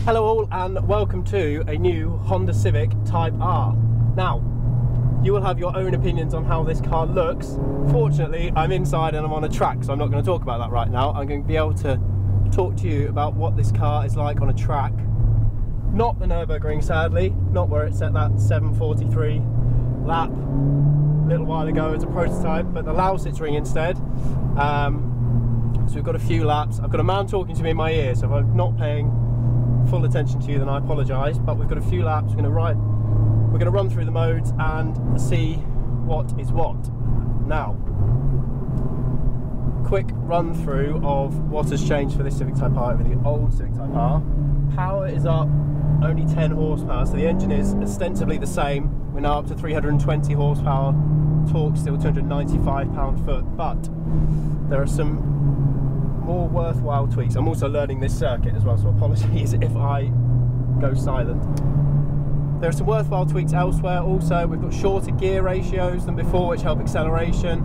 Hello all and welcome to a new Honda Civic Type R. Now, you will have your own opinions on how this car looks. Fortunately, I'm inside and I'm on a track, so I'm not going to talk about that right now. I'm going to be able to talk to you about what this car is like on a track. Not the Nürburgring, sadly, not where it set that 743 lap a little while ago as a prototype, but the Lausitzring instead. So we've got a few laps. I've got a man talking to me in my ear, so if I'm not paying full attention to you, then I apologise, but we've got a few laps. We're going to run through the modes and see what is what. Now, quick run through of what has changed for this Civic Type R over the old Civic Type R. Power is up only 10 horsepower, so the engine is ostensibly the same. We're now up to 320 horsepower, torque still 295 pound-foot, but there are some more worthwhile tweaks. I'm also learning this circuit as well, so apologies if I go silent. There are some worthwhile tweaks elsewhere also. We've got shorter gear ratios than before, which help acceleration,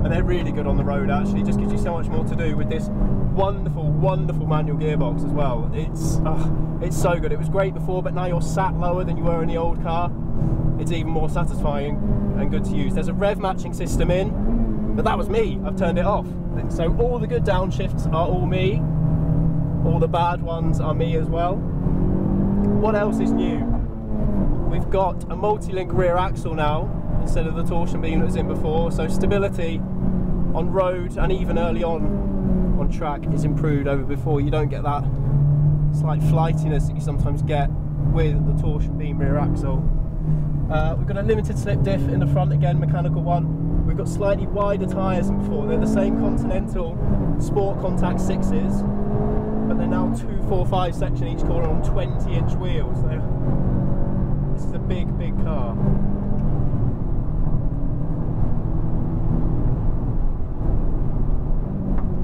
and they're really good on the road actually. Just gives you so much more to do with this wonderful, wonderful manual gearbox as well. It's so good. It was great before, but now you're sat lower than you were in the old car. It's even more satisfying and good to use. There's a rev matching system in, but that was me. I've turned it off. So all the good downshifts are all me. All the bad ones are me as well. What else is new? We've got a multi-link rear axle now instead of the torsion beam that was in before. So stability on road and even early on track is improved over before. You don't get that slight flightiness that you sometimes get with the torsion beam rear axle. We've got a limited slip diff in the front again, mechanical one. We've got slightly wider tyres than before. They're the same Continental Sport Contact 6s, but they're now 245 section each corner on 20-inch wheels. So this is a big, big car.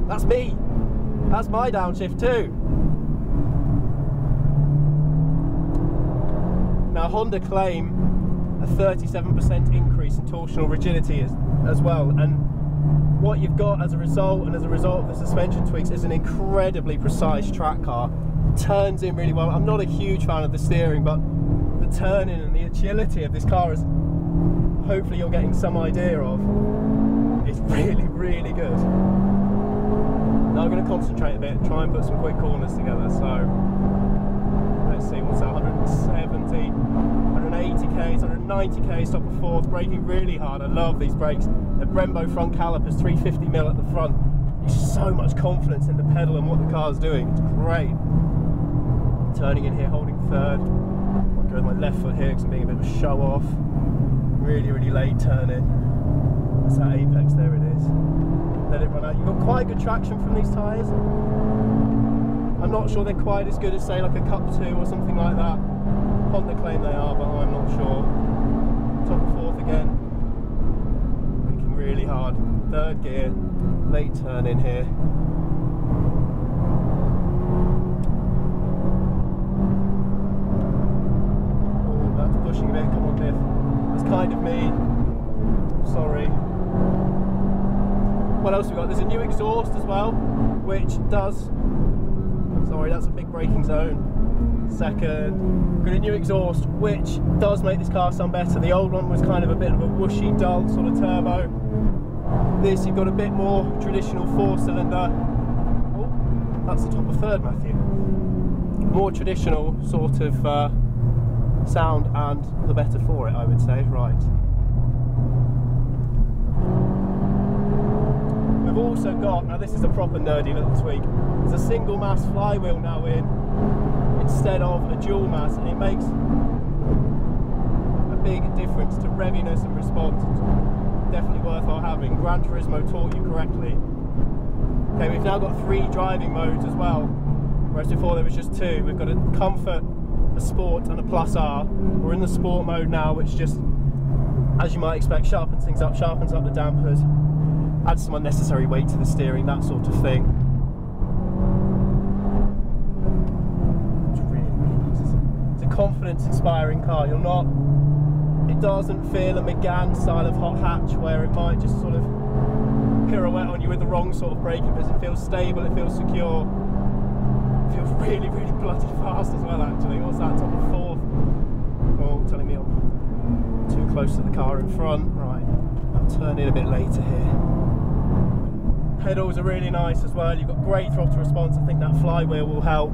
That's me. That's my downshift too. Now Honda claim a 37% increase in torsional rigidity as well, and what you've got as a result of the suspension tweaks is an incredibly precise track car. Turns in really well. I'm not a huge fan of the steering, but the turning and the agility of this car is, hopefully you're getting some idea of, it's really, really good. Now I'm going to concentrate a bit and try and put some quick corners together. So let's see, what's that, 170, 180 k's, 190 k's, top of fourth, braking really hard. I love these brakes. The Brembo front calipers, 350mm at the front. There's so much confidence in the pedal and what the car's doing. It's great. Turning in here, holding third. I'll go with my left foot here because I'm being a bit of a show off. Really, really late turn in. That's that apex, there it is. Let it run out. You've got quite good traction from these tyres. I'm not sure they're quite as good as, say, like a Cup 2 or something like that. Honda claim they are, but I'm not sure. Top of fourth again. Braking really hard. Third gear. Late turn in here. Oh, that's pushing a bit. Come on, Biff. That's kind of me. Sorry. What else we got? There's a new exhaust as well, which does... Sorry, that's a big braking zone. Second. Got a new exhaust, which does make this car sound better. The old one was kind of a bit of a whooshy, dull sort of turbo. This, you've got a bit more traditional 4-cylinder. Oh, that's the top of third, Matthew. More traditional sort of sound, and the better for it, I would say. Right. We've also got, now this is a proper nerdy little tweak, there's a single mass flywheel now in instead of a dual mass, and it makes a big difference to reviness and response. It's definitely worthwhile having. Gran Turismo taught you correctly. Okay, we've now got 3 driving modes as well, whereas before there was just 2. We've got a Comfort, a Sport and a Plus R. We're in the Sport mode now, which just, as you might expect, sharpens things up, sharpens up the dampers, adds some unnecessary weight to the steering, that sort of thing. It's really, really nice. It's a confidence-inspiring car. You're not... It doesn't feel a Megane style of hot hatch where it might just sort of pirouette on you with the wrong sort of braking, because it feels stable, it feels secure. Feels really, really bloody fast as well, actually. What's that, top of fourth? Oh, telling me I'm too close to the car in front. Right, I'll turn in a bit later here. Pedals are really nice as well. You've got great throttle response. I think that flywheel will help.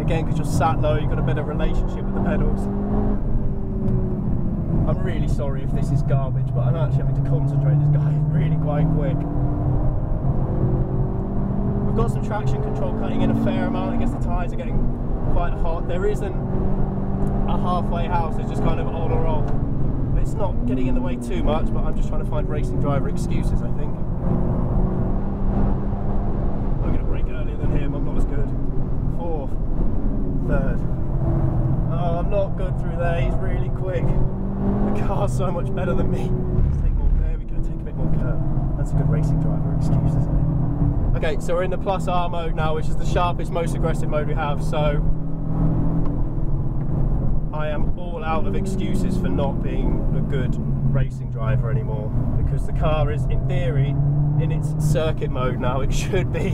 Again, because you're sat low, you've got a better relationship with the pedals. I'm really sorry if this is garbage, but I'm actually having to concentrate. This guy is really quite quick. We've got some traction control cutting in a fair amount. I guess the tyres are getting quite hot. There isn't a halfway house, it's just kind of on or off. But it's not getting in the way too much, but I'm just trying to find racing driver excuses, I think. I'm going to brake earlier than him, I'm not as good. Fourth, third. Oh, I'm not good through there, he's really quick. The car's so much better than me. Let's take more, there we go, take a bit more curve. That's a good racing driver excuse, isn't it? Okay, so we're in the Plus R mode now, which is the sharpest, most aggressive mode we have, so I am all out of excuses for not being a good racing driver anymore, because the car is, in theory, in its circuit mode now. It should be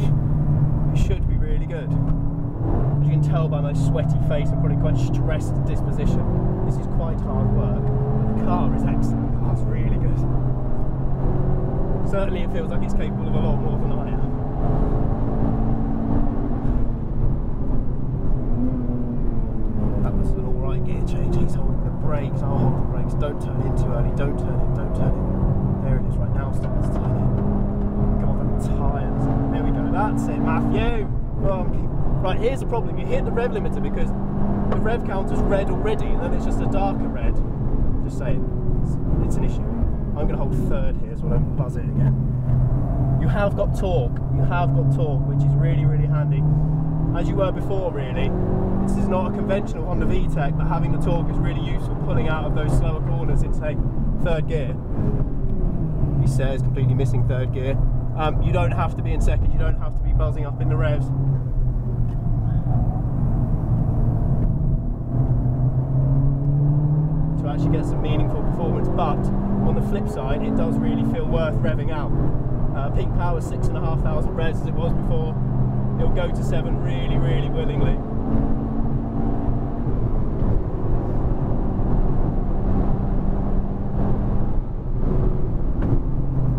really good. As you can tell by my sweaty face, I'm probably quite stressed disposition. This is quite hard work, but the car is excellent. The car's really good. Certainly it feels like it's capable of a lot more than I am. That was an alright gear change. He's holding the brakes. I'll hold the brakes. Don't turn in too early. Don't turn in. Don't turn in. There it is. Right now, starting to turn in. God, the tyres. There we go. That's it, Matthew. Oh, right, here's the problem. You hit the rev limiter because the rev counter's red already, and then it's just a darker red. Just saying, it's an issue. I'm going to hold third here so I don't buzz it again. You have got torque. You have got torque, which is really, really handy. As you were before, really. This is not a conventional Honda VTEC, but having the torque is really useful pulling out of those slower corners into, say, third gear. He says, completely missing third gear. You don't have to be in second. You don't have to be buzzing up in the revs. To actually get some meaningful performance, but on the flip side, it does really feel worth revving out. Peak power 6,500 revs as it was before. It'll go to 7 really, really willingly.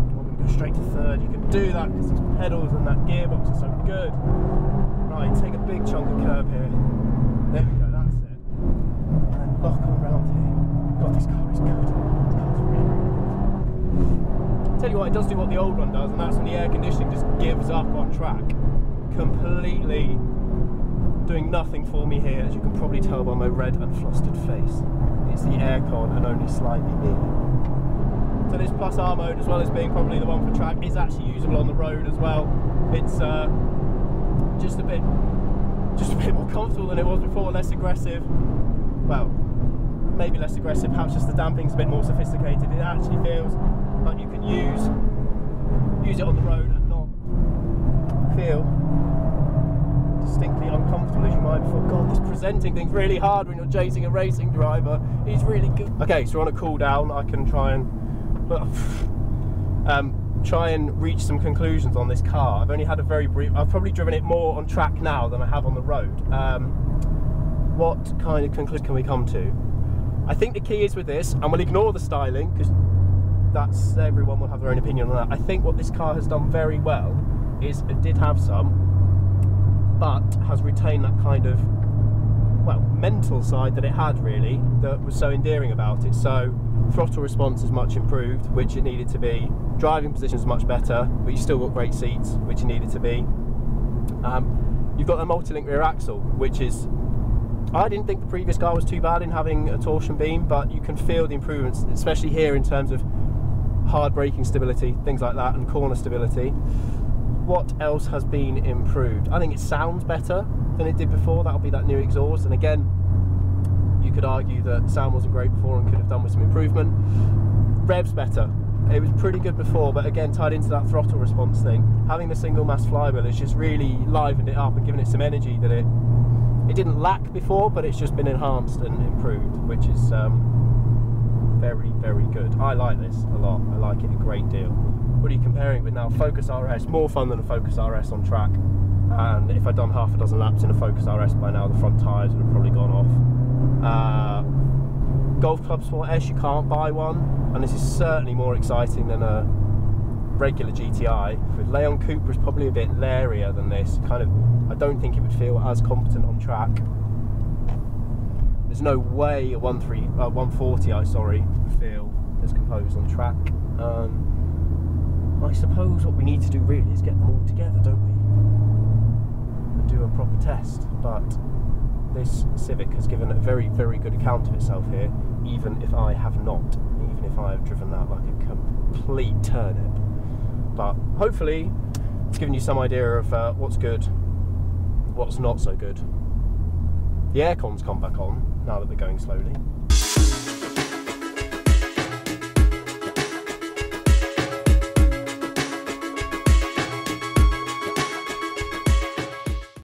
I'm going to go straight to third. You can do that because these pedals and that gearbox are so good. Right, take a big chunk of curb here. There we go, that's it. And then lock on around here. God, this car is good. This car's really, really good. Tell you what, it does do what the old one does, and that's when the air conditioning just gives up on track. Completely doing nothing for me here, as you can probably tell by my red and flustered face. It's the aircon and only slightly me. So this Plus R mode, as well as being probably the one for track, is actually usable on the road as well. It's just a bit more comfortable than it was before, less aggressive. Well, maybe less aggressive, perhaps just the damping's a bit more sophisticated. It actually feels like you can use it on the road and not feel distinctly uncomfortable as you might before. God, this presenting thing's really hard when you're chasing a racing driver. He's really good. Okay, so we're on a cool down. I can try and reach some conclusions on this car. I've only had a very brief, I've probably driven it more on track now than I have on the road. What kind of conclusion can we come to? I think the key is with this, and we'll ignore the styling because that's, everyone will have their own opinion on that. I think what this car has done very well is it did have some, but has retained that kind of, well, mental side that it had really, that was so endearing about it. So throttle response is much improved, which it needed to be. Driving position is much better, but you still got great seats, which you needed to be. You've got a multi-link rear axle, which is, I didn't think the previous car was too bad in having a torsion beam, but you can feel the improvements, especially here in terms of hard braking stability, things like that, and corner stability. What else has been improved? I think it sounds better than it did before. That'll be that new exhaust, and again, you could argue that sound wasn't great before and could have done with some improvement. Revs better. It was pretty good before, but again, tied into that throttle response thing, having the single mass flywheel has just really livened it up and given it some energy that it didn't lack before, but it's just been enhanced and improved, which is very, very good. I like this a lot. I like it a great deal. What are you comparing with now? Focus RS, more fun than a Focus RS on track. and if I'd done half a dozen laps in a Focus RS by now, the front tyres would have probably gone off. Golf Club Sport S, you can't buy one, and this is certainly more exciting than a regular GTI. With Leon Cooper is probably a bit lairier than this. I don't think it would feel as competent on track. There's no way a 140i, would feel as composed on track. I suppose what we need to do really is get them all together, don't we? And do a proper test. But this Civic has given a very, very good account of itself here, even if I have not, even if I have driven that like a complete turnip. But hopefully it's given you some idea of what's good, what's not so good. The aircon's come back on now that we're going slowly.